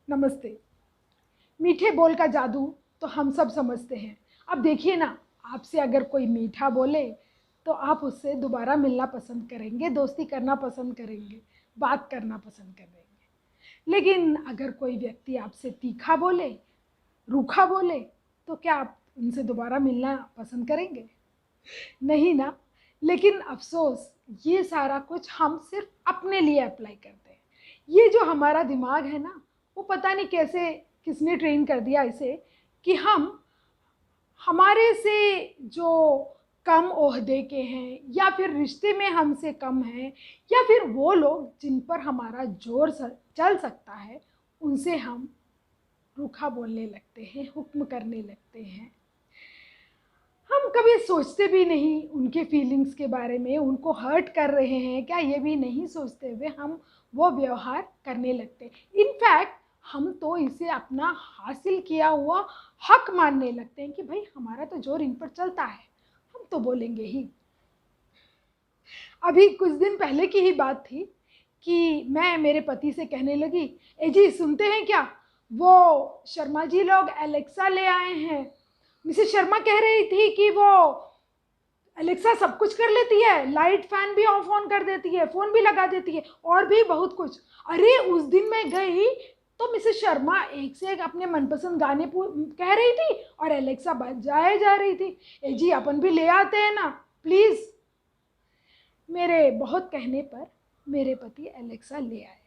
नमस्ते। मीठे बोल का जादू तो हम सब समझते हैं। अब देखिए ना, आपसे अगर कोई मीठा बोले तो आप उससे दोबारा मिलना पसंद करेंगे, दोस्ती करना पसंद करेंगे, बात करना पसंद करेंगे। लेकिन अगर कोई व्यक्ति आपसे तीखा बोले, रूखा बोले, तो क्या आप उनसे दोबारा मिलना पसंद करेंगे? नहीं ना। लेकिन अफ़सोस, ये सारा कुछ हम सिर्फ़ अपने लिए अप्लाई करते हैं। ये जो हमारा दिमाग है ना, वो पता नहीं कैसे किसने ट्रेन कर दिया इसे कि हम हमारे से जो कम ओहदे के हैं या फिर रिश्ते में हमसे कम हैं या फिर वो लोग जिन पर हमारा ज़ोर चल सकता है, उनसे हम रूखा बोलने लगते हैं, हुक्म करने लगते हैं। हम कभी सोचते भी नहीं उनके फीलिंग्स के बारे में, उनको हर्ट कर रहे हैं क्या, ये भी नहीं सोचते हुए हम वो व्यवहार करने लगते हैं। इनफैक्ट हम तो इसे अपना हासिल किया हुआ हक मानने लगते हैं कि भाई हमारा तो जोर इन पर चलता है, हम तो बोलेंगे ही। अभी कुछ दिन पहले की ही बात थी कि मैं मेरे पति से कहने लगी, ए जी सुनते हैं क्या, वो शर्मा जी लोग एलेक्सा ले आए हैं। मिसेस शर्मा कह रही थी कि वो एलेक्सा सब कुछ कर लेती है, लाइट फैन भी ऑफ ऑन कर देती है, फ़ोन भी लगा देती है और भी बहुत कुछ। अरे उस दिन मैं गई तो मिसेस शर्मा एक से एक अपने मनपसंद गाने कह रही थी और एलेक्सा बजाए जा रही थी। ए जी अपन भी ले आते हैं ना प्लीज़। मेरे बहुत कहने पर मेरे पति एलेक्सा ले आए।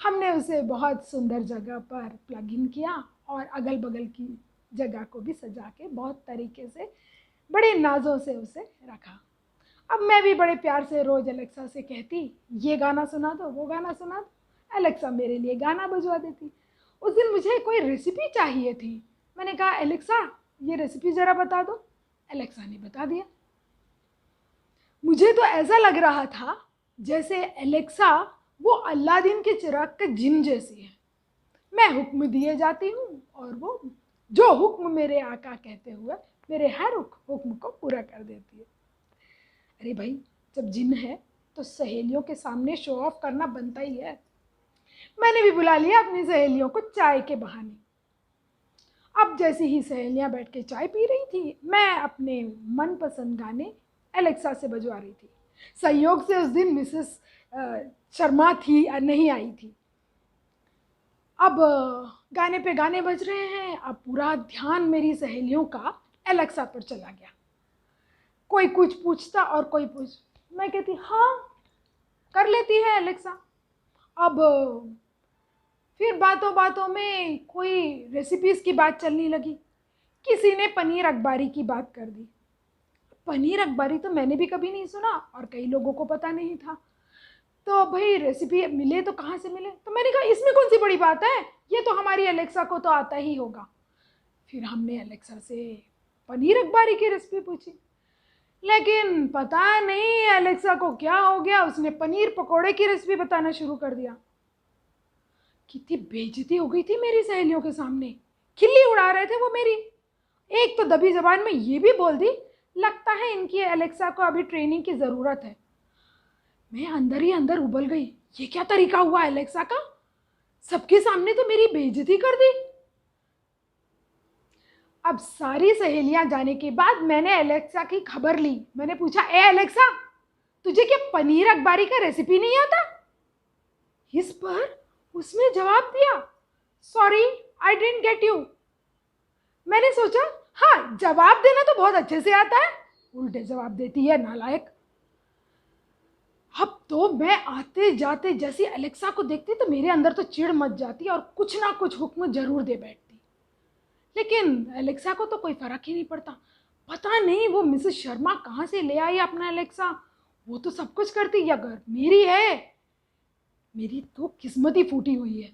हमने उसे बहुत सुंदर जगह पर प्लग इन किया और अगल बगल की जगह को भी सजा के बहुत तरीके से बड़े नाज़ों से उसे रखा। अब मैं भी बड़े प्यार से रोज़ एलेक्सा से कहती, ये गाना सुना दो, वो गाना सुना दो। एलेक्सा मेरे लिए गाना बजवा देती। उस दिन मुझे कोई रेसिपी चाहिए थी। मैंने कहा एलेक्सा ये रेसिपी ज़रा बता दो। एलेक्सा ने बता दिया। मुझे तो ऐसा लग रहा था जैसे एलेक्सा वो अलादीन के चिराग के जिन जैसी है। मैं हुक्म दिए जाती हूँ और वो जो हुक्म मेरे आका कहते हुए मेरे हर हुक्म को पूरा कर देती है। अरे भाई, जब जिन है तो सहेलियों के सामने शो ऑफ करना बनता ही है। मैंने भी बुला लिया अपनी सहेलियों को चाय के बहाने। अब जैसे ही सहेलियां बैठ के चाय पी रही थी, मैं अपने मनपसंद गाने एलेक्सा से बजवा रही थी। संयोग से उस दिन मिसेस शर्मा थी, नहीं आई थी। अब गाने पे गाने बज रहे हैं। अब पूरा ध्यान मेरी सहेलियों का एलेक्सा पर चला गया। कोई कुछ पूछता और कोई मैं कहती हाँ कर लेती है एलेक्सा। अब फिर बातों बातों में कोई रेसिपीज़ की बात चलने लगी। किसी ने पनीर अखबारी की बात कर दी। पनीर अखबारी तो मैंने भी कभी नहीं सुना और कई लोगों को पता नहीं था। तो भाई रेसिपी मिले तो कहाँ से मिले, तो मैंने कहा इसमें कौन सी बड़ी बात है, ये तो हमारी एलेक्सा को तो आता ही होगा। फिर हमने एलेक्सा से पनीर अखबारी की रेसिपी पूछी, लेकिन पता नहीं एलेक्सा को क्या हो गया, उसने पनीर पकोड़े की रेसिपी बताना शुरू कर दिया। कितनी बेइज्जती हो गई थी मेरी सहेलियों के सामने, खिल्ली उड़ा रहे थे वो मेरी। एक तो दबी जबान में ये भी बोल दी, लगता है इनकी एलेक्सा को अभी ट्रेनिंग की ज़रूरत है। मैं अंदर ही अंदर उबल गई, ये क्या तरीका हुआ एलेक्सा का, सबके सामने तो मेरी बेइज्जती कर दी। अब सारी सहेलियां जाने के बाद मैंने एलेक्सा की खबर ली। मैंने पूछा, ए एलेक्सा तुझे क्या पनीर अखबारी का रेसिपी नहीं आता? इस पर उसने जवाब दिया, sorry I didn't get you. मैंने सोचा हाँ जवाब देना तो बहुत अच्छे से आता है, उल्टे जवाब देती है नालायक। अब तो मैं आते जाते जैसी एलेक्सा को देखती तो मेरे अंदर तो चिढ़ मच जाती और कुछ ना कुछ हुक्म जरूर दे बैठती। लेकिन एलेक्सा को तो कोई फर्क ही नहीं पड़ता। पता नहीं वो मिसेस शर्मा कहाँ से ले आई अपना एलेक्सा, वो तो सब कुछ करती, अगर मेरी है, मेरी तो किस्मत ही फूटी हुई है।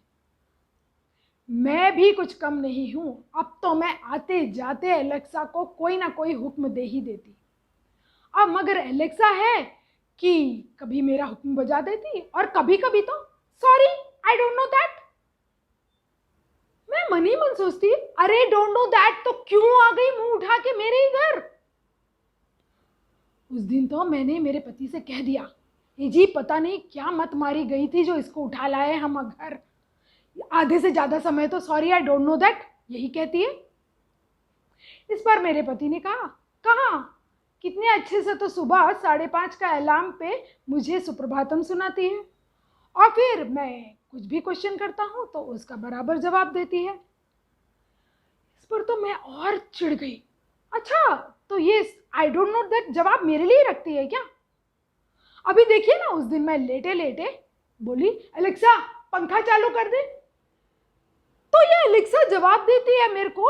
मैं भी कुछ कम नहीं हूँ, अब तो मैं आते जाते एलेक्सा को कोई ना कोई हुक्म दे ही देती। अब मगर एलेक्सा है कि कभी मेरा हुक्म बजा देती और कभी कभी तो sorry I don't know that. मैं मन ही मन सोचती, अरे डोंट नो दैट तो क्यों आ गई मुंह उठा के मेरे ही घर। उस दिन तो मैंने मेरे पति से कह दिया, ये जी पता नहीं क्या मत मारी गई थी जो इसको उठा लाए हम घर, आधे से ज़्यादा समय तो sorry I don't know that यही कहती है। इस पर मेरे पति ने कहा, कहाँ, कितने अच्छे से तो सुबह 5:30 का अलार्म पे मुझे सुप्रभातम सुनाती है, और फिर मैं कुछ भी क्वेश्चन करता हूँ तो उसका बराबर जवाब देती है। इस पर तो मैं और चिढ़ गई। अच्छा, तो ये आई डोंट नो दैट जवाब मेरे लिए रखती है क्या? अभी देखिए ना, उस दिन मैं लेटे लेटे बोली, एलेक्सा पंखा चालू कर दे, तो ये एलेक्सा जवाब देती है मेरे को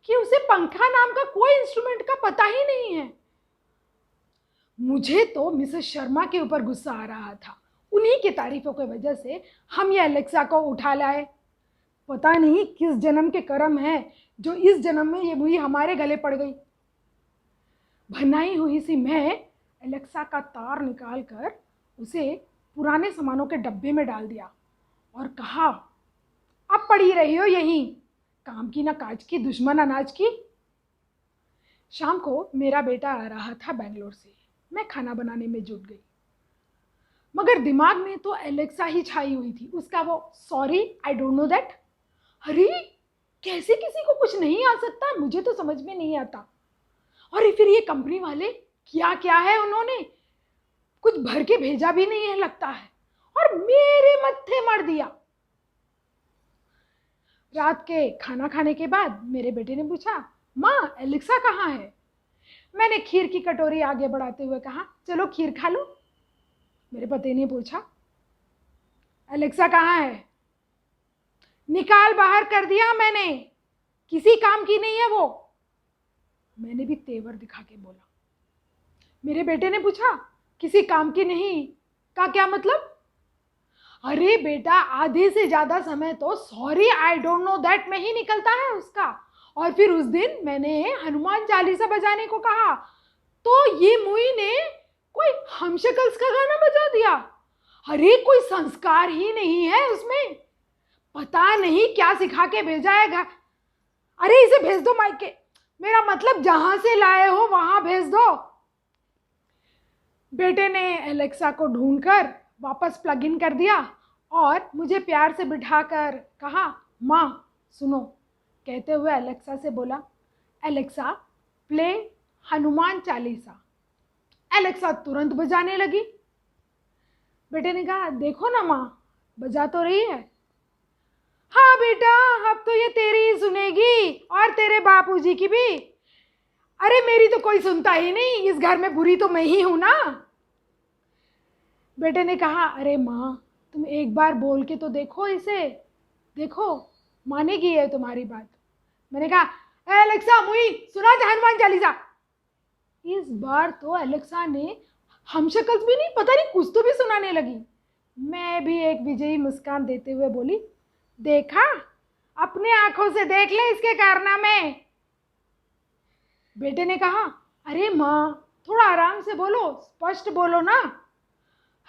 कि उसे पंखा नाम का कोई इंस्ट्रूमेंट का पता ही नहीं है। मुझे तो मिसेस शर्मा के ऊपर गुस्सा आ रहा था। उन्हीं की तारीफों की वजह से हम ये एलेक्सा को उठा लाए। पता नहीं किस जन्म के कर्म हैं जो इस जन्म में ये मुई हमारे गले पड़ गई। भनाई हुई सी मैं एलेक्सा का तार निकाल कर उसे पुराने सामानों के डब्बे में डाल दिया और कहा, अब पड़ी रही हो यहीं, काम की ना काज की, दुश्मन अनाज की। शाम को मेरा बेटा आ रहा था बेंगलोर से। मैं खाना बनाने में जुट गई, मगर दिमाग में तो एलेक्सा ही छाई हुई थी। उसका वो sorry I don't know that. अरे कैसे किसी को कुछ नहीं आ सकता, मुझे तो समझ में नहीं आता। और फिर ये कंपनी वाले क्या क्या है, उन्होंने कुछ भर के भेजा भी नहीं है लगता है, और मेरे मत्थे मर दिया। रात के खाना खाने के बाद मेरे बेटे ने पूछा, माँ एलेक्सा कहाँ है? मैंने खीर की कटोरी आगे बढ़ाते हुए कहा, चलो खीर खा लो। मेरे पति ने पूछा, एलेक्सा कहाँ है? निकाल बाहर कर दिया मैंने, किसी काम की नहीं है वो। मैंने भी तेवर दिखा के बोला। मेरे बेटे ने पूछा, किसी काम की नहीं का क्या मतलब? अरे बेटा, आधे से ज़्यादा समय तो sorry I don't know that में ही निकलता है उसका। और फिर उस दिन मैंने हनुमान चालीसा बजाने को कहा तो ये मुई ने कोई हम शक्ल्स का गाना बजा दिया। अरे कोई संस्कार ही नहीं है उसमें, पता नहीं क्या सिखा के भेजा है। अरे इसे भेज दो मायके, मेरा मतलब जहां से लाए हो वहां भेज दो। बेटे ने एलेक्सा को ढूंढकर वापस प्लग इन कर दिया और मुझे प्यार से बिठाकर कहा, माँ सुनो, कहते हुए एलेक्सा से बोला, Alexa play Hanuman Chalisa. Alexa तुरंत बजाने लगी। बेटे ने कहा, देखो ना माँ, बजा तो रही है। हाँ बेटा, अब तो ये तेरी ही सुनेगी और तेरे बापूजी की भी। अरे मेरी तो कोई सुनता ही नहीं, इस घर में बुरी तो मैं ही हूं ना। बेटे ने कहा, अरे माँ तुम एक बार बोल के तो देखो इसे, देखो मानेगी है तुम्हारी बात। मैंने कहा, एलेक्सा मुई सुना जा हनुमान चालीसा। इस बार तो एलेक्सा ने हम शक्ल भी नहीं, पता नहीं कुछ तो भी सुनाने लगी। मैं भी एक विजयी मुस्कान देते हुए बोली, देखा, अपने आंखों से देख ले इसके कारनामे। बेटे ने कहा, अरे माँ थोड़ा आराम से बोलो, स्पष्ट बोलो ना।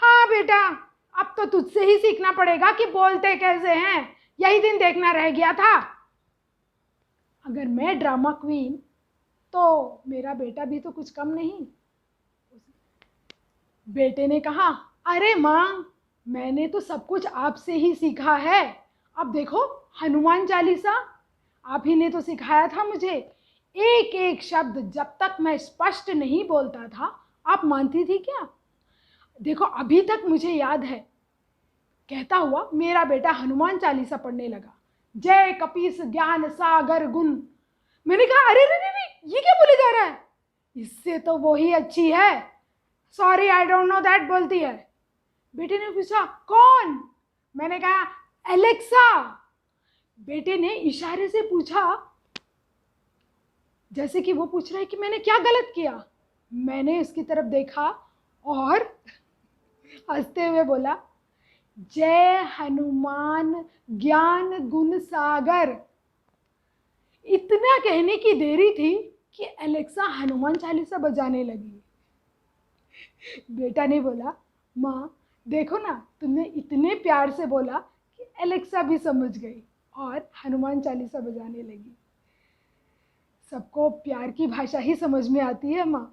हाँ बेटा, अब तो तुझसे ही सीखना पड़ेगा कि बोलते कैसे हैं, यही दिन देखना रह गया था। अगर मैं ड्रामा क्वीन तो मेरा बेटा भी तो कुछ कम नहीं। बेटे ने कहा, अरे माँ मैंने तो सब कुछ आपसे ही सीखा है। अब देखो हनुमान चालीसा आप ही ने तो सिखाया था मुझे। एक एक शब्द जब तक मैं स्पष्ट नहीं बोलता था आप मानती थी क्या? देखो अभी तक मुझे याद है। कहता हुआ मेरा बेटा हनुमान चालीसा पढ़ने लगा, जय कपीस ज्ञान सागर गुण। मैंने कहा, अरे रे रे रे, ये क्या बोले जा रहा है? इससे तो वो ही अच्छी है, sorry I don't know that बोलती है। बेटे ने पूछा, कौन? मैंने कहा, एलेक्सा। बेटे ने इशारे से पूछा, जैसे कि वो पूछ रहा है कि मैंने क्या गलत किया। मैंने उसकी तरफ देखा और हंसते हुए बोला, जय हनुमान ज्ञान गुण सागर। इतना कहने की देरी थी कि एलेक्सा हनुमान चालीसा बजाने लगी। बेटा ने बोला, माँ देखो ना, तुमने इतने प्यार से बोला कि एलेक्सा भी समझ गई और हनुमान चालीसा बजाने लगी। सबको प्यार की भाषा ही समझ में आती है माँ।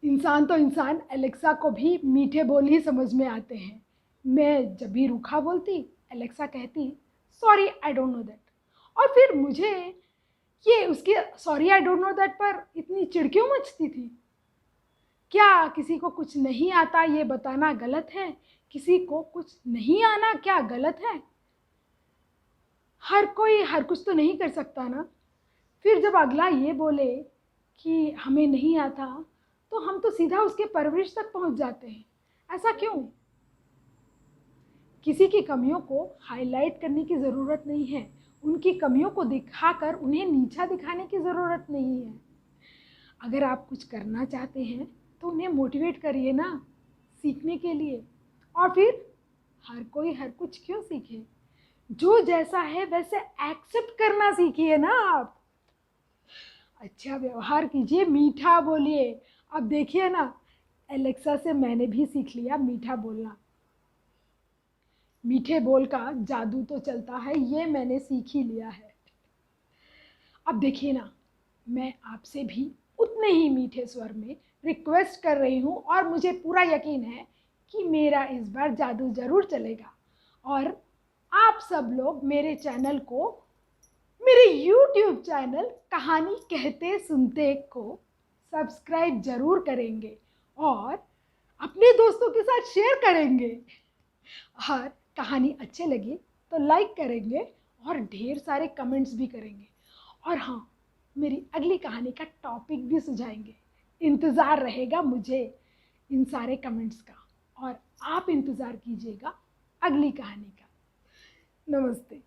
इंसान तो इंसान, एलेक्सा को भी मीठे बोल ही समझ में आते हैं। मैं जब भी रूखा बोलती एलेक्सा कहती sorry I don't know that. और फिर मुझे ये उसकी sorry I don't know that पर इतनी चिढ़ क्यों मचती थी? क्या किसी को कुछ नहीं आता ये बताना गलत है? किसी को कुछ नहीं आना क्या गलत है? हर कोई हर कुछ तो नहीं कर सकता ना। फिर जब अगला ये बोले कि हमें नहीं आता, तो हम तो सीधा उसके परवरिश तक पहुंच जाते हैं। ऐसा क्यों? किसी की कमियों को हाईलाइट करने की ज़रूरत नहीं है। उनकी कमियों को दिखाकर उन्हें नीचा दिखाने की ज़रूरत नहीं है। अगर आप कुछ करना चाहते हैं तो उन्हें मोटिवेट करिए ना, सीखने के लिए। और फिर हर कोई हर कुछ क्यों सीखे? जो जैसा है वैसे एक्सेप्ट करना सीखिए ना आप। अच्छा व्यवहार कीजिए, मीठा बोलिए। अब देखिए ना, एलेक्सा से मैंने भी सीख लिया मीठा बोलना। मीठे बोल का जादू तो चलता है, ये मैंने सीख ही लिया है। अब देखिए ना, मैं आपसे भी उतने ही मीठे स्वर में रिक्वेस्ट कर रही हूँ और मुझे पूरा यकीन है कि मेरा इस बार जादू ज़रूर चलेगा। और आप सब लोग मेरे चैनल को, मेरे YouTube चैनल कहानी कहते सुनते को सब्सक्राइब ज़रूर करेंगे और अपने दोस्तों के साथ शेयर करेंगे। और कहानी अच्छे लगे तो लाइक करेंगे और ढेर सारे कमेंट्स भी करेंगे। और हाँ, मेरी अगली कहानी का टॉपिक भी सुझाएंगे। इंतज़ार रहेगा मुझे इन सारे कमेंट्स का, और आप इंतज़ार कीजिएगा अगली कहानी का। नमस्ते।